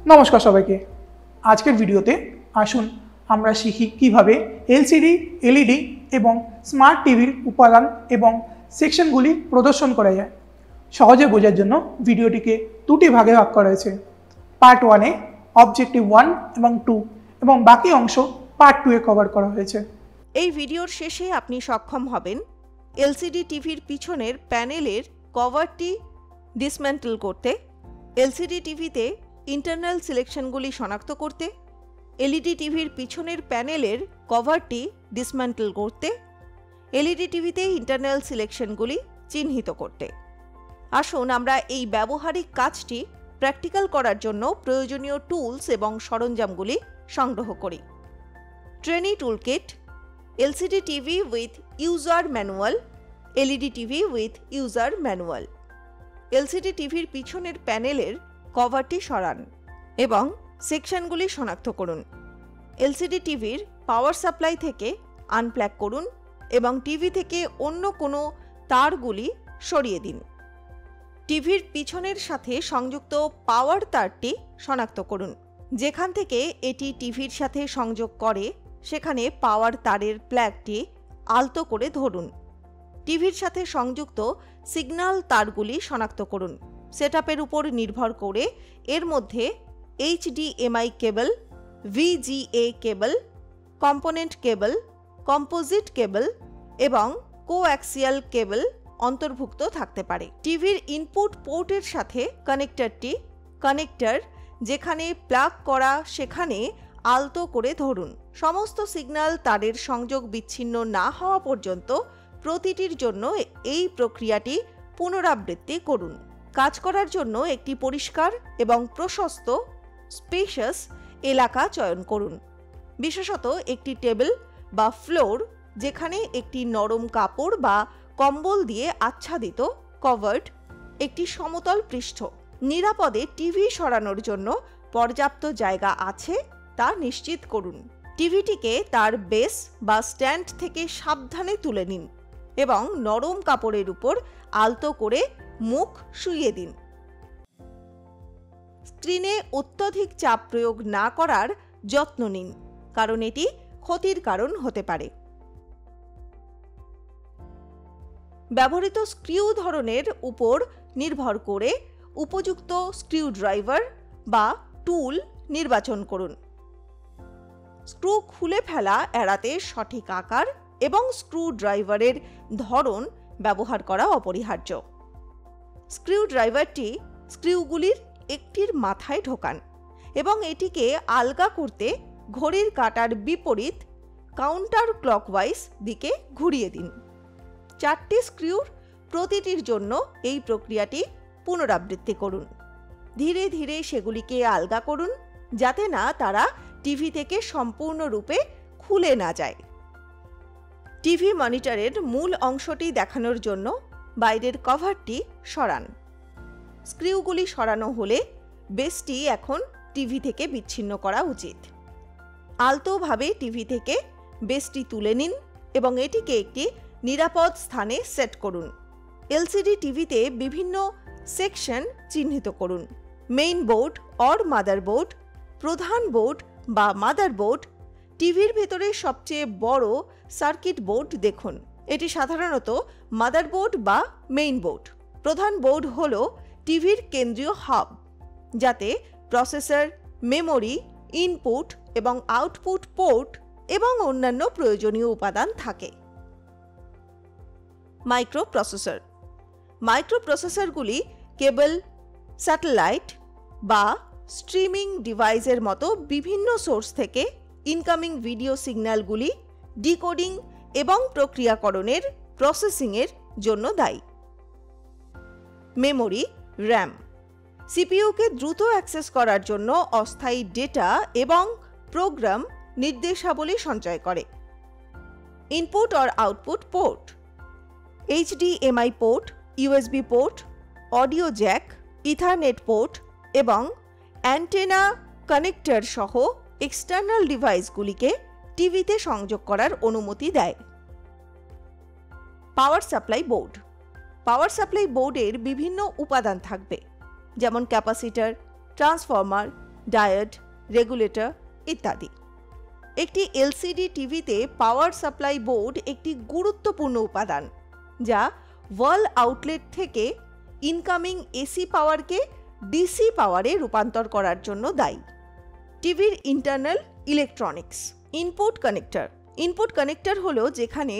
নমস্কার সবাইকে। আজকের ভিডিওতে আসুন আমরা শিখি কিভাবে এলসিডি, এলইডি এবং স্মার্ট টিভির উপাদান এবং সেকশনগুলি প্রদর্শন করা যায়। সহজে বোঝার জন্য ভিডিওটিকে দুটি ভাগে ভাগ করা হয়েছে। পার্ট 1-এ অবজেক্টিভ 1 এবং 2 এবং বাকি অংশ পার্ট 2-এ কভার করা হয়েছে। এই ভিডিওর শেষে আপনি সক্ষম হবেন এলসিডি টিভির পিছনের প্যানেলের কভারটি ডিসম্যান্টল করতে, এলসিডি টিভিতে ইন্টারনাল সিলেকশনগুলি শনাক্ত করতে, এলইডি টিভির পিছনের প্যানেলের কভারটি ডিসম্যান্টল করতে, এলইডি টিভিতে ইন্টারনাল সিলেকশনগুলি চিহ্নিত করতে। আসুন আমরা এই ব্যবহারিক কাজটি প্র্যাকটিক্যাল করার জন্য প্রয়োজনীয় টুলস এবং সরঞ্জামগুলি সংগ্রহ করি। Trainee toolkit, LCD TV with user manual, LED TV with user manual। LCD টিভির পিছনের প্যানেলের কভারটি সরান এবং সেকশনগুলি শনাক্ত করুন। LCD টিভির পাওয়ার সাপ্লাই থেকে আনপ্লাগ করুন এবং টিভি থেকে অন্য কোনো তারগুলি সরিয়ে দিন। টিভির পিছনের সাথে সংযুক্ত পাওয়ার তারটি শনাক্ত করুন। যেখান থেকে এটি টিভির সাথে সংযোগ করে সেখানে পাওয়ার তারের প্লাগটি আলতো করে ধরুন। টিভির সাথে সংযুক্ত সিগন্যাল তারগুলি শনাক্ত করুন। সেটআপের উপর নির্ভর করে এর মধ্যে HDMI কেবল, VGA কেবল, কম্পোনেন্ট কেবল, কম্পোজিট কেবল এবং কোঅ্যাক্সিয়াল কেবল অন্তর্ভুক্ত থাকতে পারে। টিভির ইনপুট পোর্টের সাথে কানেক্টর যেখানে প্লাগ করা সেখানে আলতো করে ধরুন। সমস্ত সিগন্যাল তারের সংযোগ বিচ্ছিন্ন না হওয়া পর্যন্ত প্রতিটির জন্য এই প্রক্রিয়াটি পুনরাবৃত্তি করুন। কাজ করার জন্য একটি পরিষ্কার এবং প্রশস্ত স্পেশাস এলাকা চয়ন করুন, বিশেষত একটি টেবিল বা ফ্লোর যেখানে একটি নরম কাপড় বা কম্বল দিয়ে আচ্ছাদিত কভার্ড একটি সমতল পৃষ্ঠ। নিরাপদে টিভি সরানোর জন্য পর্যাপ্ত জায়গা আছে তা নিশ্চিত করুন। টিভিটিকে তার বেস বা স্ট্যান্ড থেকে সাবধানে তুলে নিন এবং নরম কাপড়ের উপর আলতো করে মুখ শুইয়ে দিন। স্ক্রিনে অত্যধিক চাপ প্রয়োগ না করার যত্ন নিন, কারণ এটি ক্ষতির কারণ হতে পারে। ব্যবহৃত স্ক্রিউ ধরনের উপর নির্ভর করে উপযুক্ত স্ক্রিউ ড্রাইভার বা টুল নির্বাচন করুন। স্ক্রু খুলে ফেলা এড়াতে সঠিক আকার এবং স্ক্রু ড্রাইভারের ধরন ব্যবহার করা অপরিহার্য। স্ক্রিউ ড্রাইভারটি স্ক্রিউগুলির একটির মাথায় ঢোকান এবং এটিকে আলগা করতে ঘড়ির কাঁটার বিপরীত কাউন্টার ক্লকওয়াইজ দিকে ঘুরিয়ে দিন। 4টি স্ক্রিউর প্রতিটির জন্য এই প্রক্রিয়াটি পুনরাবৃত্তি করুন। ধীরে ধীরে সেগুলিকে আলগা করুন যাতে না তারা টিভি থেকে সম্পূর্ণরূপে খুলে না যায়। টিভি মনিটরের মূল অংশটি দেখানোর জন্য বাইরের কভারটি সরান। স্ক্রিউগুলি সরানো হলে বেসটি এখন টিভি থেকে বিচ্ছিন্ন করা উচিত। আলতোভাবে টিভি থেকে বেসটি তুলে নিন এবং এটিকে একটি নিরাপদ স্থানে সেট করুন। এলসিডি টিভিতে বিভিন্ন সেকশন চিহ্নিত করুন। মেইন বোর্ড অর মাদারবোর্ড, প্রধান বোর্ড বা মাদারবোর্ড, টিভির ভেতরে সবচেয়ে বড় সার্কিট বোর্ড দেখুন। এটি সাধারণত মাদারবোর্ড বা মেইন বোর্ড। প্রধান বোর্ড হল টিভির কেন্দ্রীয় হাব, যাতে প্রসেসর, মেমোরি, ইনপুট এবং আউটপুট পোর্ট এবং অন্যান্য প্রয়োজনীয় উপাদান থাকে। মাইক্রোপ্রসেসরগুলি কেবল, স্যাটেলাইট বা স্ট্রিমিং ডিভাইসের মতো বিভিন্ন সোর্স থেকে ইনকামিং ভিডিও সিগন্যালগুলি ডিকোডিং এবং প্রক্রিয়াকরণের প্রসেসিংয়ের জন্য দায়ী। মেমোরি, র্যাম, সিপিইউকে দ্রুত অ্যাক্সেস করার জন্য অস্থায়ী ডেটা এবং প্রোগ্রাম নির্দেশাবলী সঞ্চয় করে। Input or output port, HDMI port, USB port, audio Jack, ethernet port এবং অ্যান্টেনা কানেক্টর সহ এক্সটার্নাল ডিভাইসগুলিকে টিভিতে সংযোগ করার অনুমতি দেয়। Power supply board, power supply বোর্ডের বিভিন্ন উপাদান থাকবে, যেমন ক্যাপাসিটর, ট্রান্সফর্মার, ডায়োড, রেগুলেটর ইত্যাদি। একটি এলসিডি টিভিতে পাওয়ার সাপ্লাই বোর্ড একটি গুরুত্বপূর্ণ উপাদান, যা ওয়াল আউটলেট থেকে ইনকামিং এসি পাওয়ারকে ডিসি পাওয়ারে রূপান্তর করার জন্য দায়ী। টিভির internal electronics. Input connector. Input connector হলো যেখানে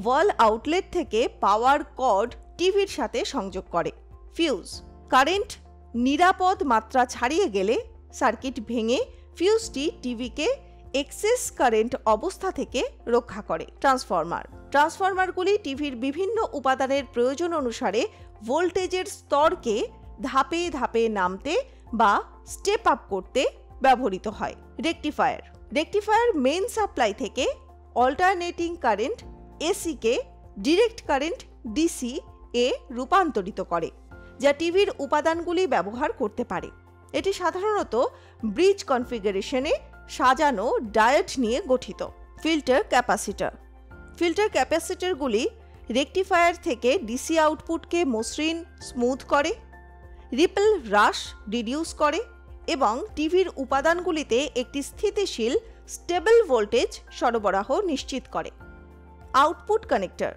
ওয়াল আউটলেট থেকে পাওয়ার কর্ড টিভির সাথে সংযোগ করে। ফিউজ। কারেন্ট নিরাপদ মাত্রা ছাড়িয়ে গেলে সার্কিট ভেঙে ফিউজটি টিভিকে এক্সেস কারেন্ট অবস্থা থেকে রক্ষা করে। ট্রান্সফরমার। ট্রান্সফরমারগুলি টিভির বিভিন্ন উপাদানের প্রয়োজন অনুসারে ভোল্টেজের স্তরকে ধাপে ধাপে নামতে বা স্টেপ আপ করতে ব্যবহৃত হয়। রেকটিফায়ার। রেকটিফায়ার মেইন সাপ্লাই থেকে অল্টারনেটিং কারেন্ট এসিকে ডিরেক্ট কারেন্ট ডিসি এ রূপান্তরিত করে, যা টিভির উপাদানগুলি ব্যবহার করতে পারে। এটি সাধারণত ব্রিজ কনফিগারেশনে সাজানো ডায়োড নিয়ে গঠিত। Filter capacitor. ফিল্টার ক্যাপাসিটরগুলি রেকটিফায়ার থেকে ডিসি আউটপুটকে মসৃণ স্মুথ করে, রিপল হ্রাস রিডিউস করে এবং টিভির উপাদানগুলিতে একটি স্থিতিশীল স্টেবল ভোল্টেজ সরবরাহ নিশ্চিত করে। Output connector.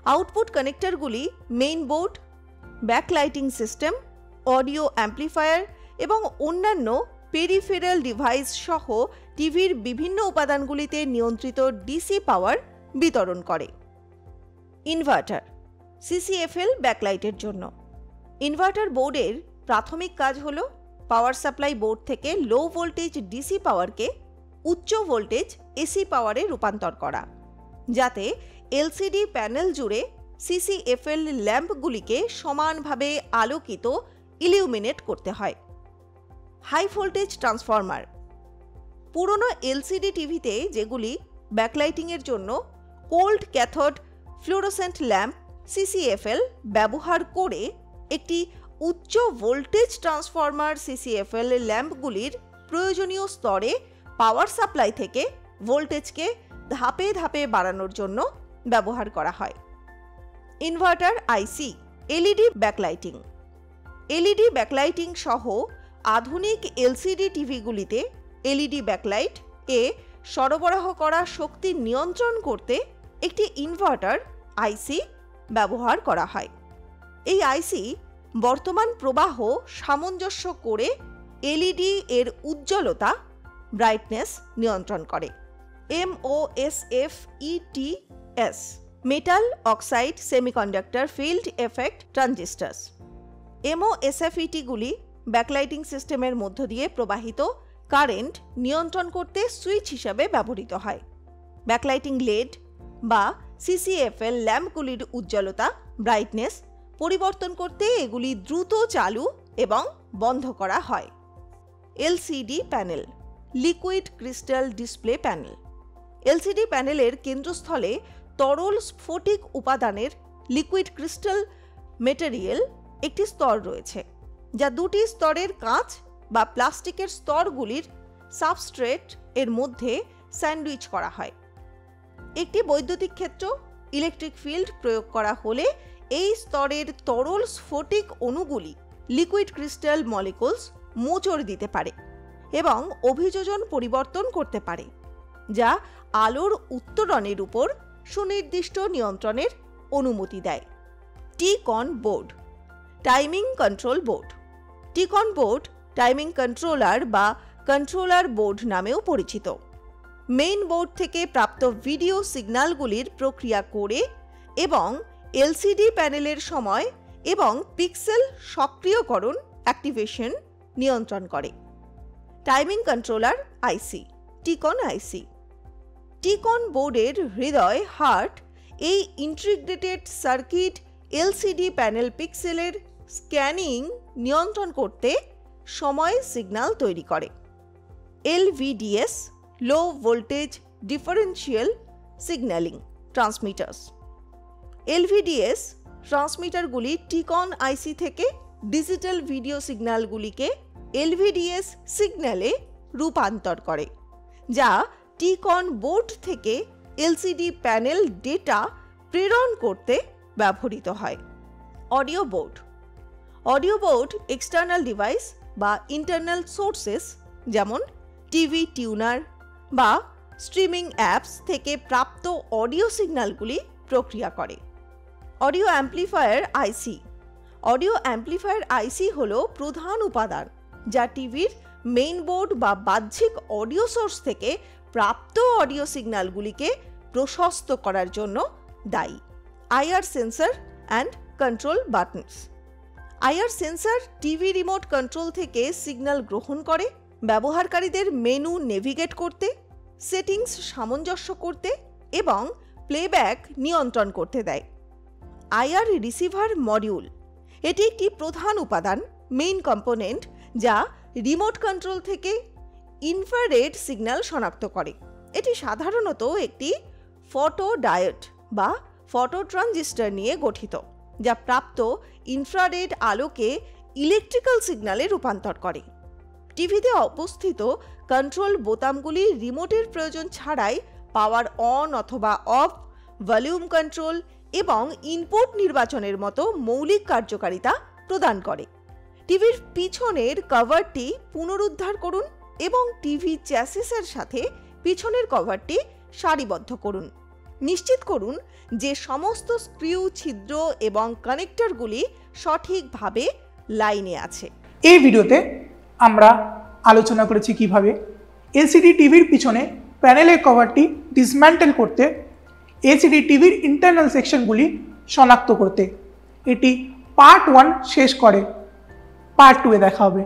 আউটপুট কানেক্টরগুলি main board, backlighting system, audio amplifier এবং অন্যান্য পেরিফেরাল ডিভাইস সহ টিভির বিভিন্ন উপাদানগুলিতে নিয়ন্ত্রিত ডিসি পাওয়ার বিতরণ করে। ইনভার্টার। সিসিএফএল ব্যাকলাইটের জন্য। ইনভার্টার বোর্ডের প্রাথমিক কাজ হল পাওয়ার সাপ্লাই বোর্ড থেকে লো ভোল্টেজ ডিসি পাওয়ারকে উচ্চ ভোল্টেজ এসি পাওয়ারে রূপান্তর করা, যাতে এলসিডি প্যানেল জুড়ে সিসিএফএল ল্যাম্পগুলিকে সমানভাবে আলোকিত ইলিউমিনেট করতে হয়। High voltage transformer. পুরনো এলসিডি টিভিতে যেগুলি ব্যাকলাইটিংয়ের জন্য cold cathode fluorescent lamp CCFL ব্যবহার করে একটি উচ্চ ভোল্টেজ ট্রান্সফরমার সিসিএফএল ল্যাম্পগুলির প্রয়োজনীয় স্তরে পাওয়ার সাপ্লাই থেকে ভোল্টেজকে ধাপে ধাপে বাড়ানোর জন্য ব্যবহার করা হয়। Inverter IC. LED backlighting. LED backlighting সহ আধুনিক এলসিডি টিভিগুলিতে এলইডি ব্যাকলাইট এ সরবরাহ করা শক্তি নিয়ন্ত্রণ করতে একটি ইনভার্টার আইসি ব্যবহার করা হয়। এই আইসি বর্তমান প্রবাহ সামঞ্জস্য করে এলইডি এর উজ্জ্বলতা ব্রাইটনেস নিয়ন্ত্রণ করে। MOSFETs metal oxide semiconductor field effect transistors. MOSFETগুলি ব্যাকলাইটিং সিস্টেমের মধ্য দিয়ে প্রবাহিত কারেন্ট নিয়ন্ত্রণ করতে সুইচ হিসাবে ব্যবহৃত হয়। ব্যাকলাইটিং লেড বা সিসিএফএল ল্যাম্পগুলির উজ্জ্বলতা ব্রাইটনেস পরিবর্তন করতে এগুলি দ্রুত চালু এবং বন্ধ করা হয়। LCD panel. Liquid crystal display panel. LCD প্যানেলের কেন্দ্রস্থলে তরল স্ফটিক উপাদানের লিকুইড ক্রিস্টাল মেটেরিয়াল একটি স্তর রয়েছে, যা দুটি স্তরের কাঁচ বা প্লাস্টিকের স্তরগুলির সাবস্ট্রেট এর মধ্যে স্যান্ডউইচ করা হয়। একটি বৈদ্যুতিক ক্ষেত্র ইলেকট্রিক ফিল্ড প্রয়োগ করা হলে এই স্তরের তরল স্ফটিক অণুগুলি লিকুইড ক্রিস্টাল মলিকুলস মোচড় দিতে পারে এবং অভিযোজন পরিবর্তন করতে পারে, যা আলোর উত্তরণের উপর সুনির্দিষ্ট নিয়ন্ত্রণের অনুমতি দেয়। T-con board. Timing control board. T-con board timing controller বা কন্ট্রোলার বোর্ড নামেও পরিচিত। মেইন বোর্ড থেকে প্রাপ্ত ভিডিও সিগন্যালগুলির প্রক্রিয়া করে এবং এলসিডি প্যানেলের সময় এবং পিক্সেল সক্রিয়করণ অ্যাক্টিভেশন নিয়ন্ত্রণ করে। Timing controller IC. TCON IC. TCON বোর্ডের হৃদয় হার্ট এই ইন্টিগ্রেটেড সার্কিট এলসিডি প্যানেল পিক্সেলের স্ক্যানিং নিয়ন্ত্রণ করতে সময় সিগন্যাল তৈরি করে। LVDS low voltage differential signaling transmitters. LVDS ট্রান্সমিটারগুলি টিকন আইসি থেকে ডিজিটাল ভিডিও সিগন্যালগুলিকে LVDS সিগন্যালে রূপান্তর করে, যা টিকন বোর্ড থেকে এলসিডি প্যানেল ডেটা প্রেরণ করতে ব্যবহৃত হয়। Audio board. Audio board external device বা ইন্টারনাল সোর্সেস যেমন টিভি টিউনার বা স্ট্রিমিং অ্যাপস থেকে প্রাপ্ত অডিও সিগন্যালগুলি প্রক্রিয়া করে। অডিও অ্যাম্প্লিফায়ার আইসি। অডিও অ্যাম্প্লিফায়ার আইসি হল প্রধান উপাদান যা টিভির মেইন বোর্ড বা বাহ্যিক অডিও সোর্স থেকে প্রাপ্ত অডিও সিগন্যালগুলিকে প্রশস্ত করার জন্য দায়ী। IR sensor and control buttons. IR sensor TV remote control থেকে সিগন্যাল গ্রহণ করে ব্যবহারকারীদের মেনু নেভিগেট করতে, সেটিংস সামঞ্জস্য করতে এবং প্লেব্যাক নিয়ন্ত্রণ করতে দেয়। IR receiver module. এটি একটি প্রধান উপাদান, মেইন কম্পোনেন্ট, যা রিমোট কন্ট্রোল থেকে ইনফ্রারেড সিগন্যাল শনাক্ত করে। এটি সাধারণত একটি ফটোডায়োড বা ফটো ট্রানজিস্টর নিয়ে গঠিত, যা প্রাপ্ত ইনফ্রারেড আলোকে ইলেকট্রিক্যাল সিগন্যালে রূপান্তর করে। টিভিতে অবস্থিত কন্ট্রোল বোতামগুলি রিমোটের প্রয়োজন ছাড়াই পাওয়ার অন অথবা অফ, ভলিউম কন্ট্রোল এবং ইনপুট নির্বাচনের মতো মৌলিক কার্যকারিতা প্রদান করে। টিভির পিছনের কভারটি পুনরুদ্ধার করুন এবং টিভি চ্যাসিসের সাথে পিছনের কভারটি সারিবদ্ধ করুন। নিশ্চিত করুন যে সমস্ত স্ক্রু, ছিদ্র এবং কানেক্টরগুলি সঠিকভাবে লাইনে আছে। এই ভিডিওতে আমরা আলোচনা করেছি কিভাবে এলসিডি টিভির পিছনে প্যানেলের কভারটি ডিসম্যান্টেল করতে, এলসিডি টিভির ইন্টারনাল সেকশনগুলি শনাক্ত করতে। এটি পার্ট 1 শেষ করে, পার্ট 2-এ দেখা হবে।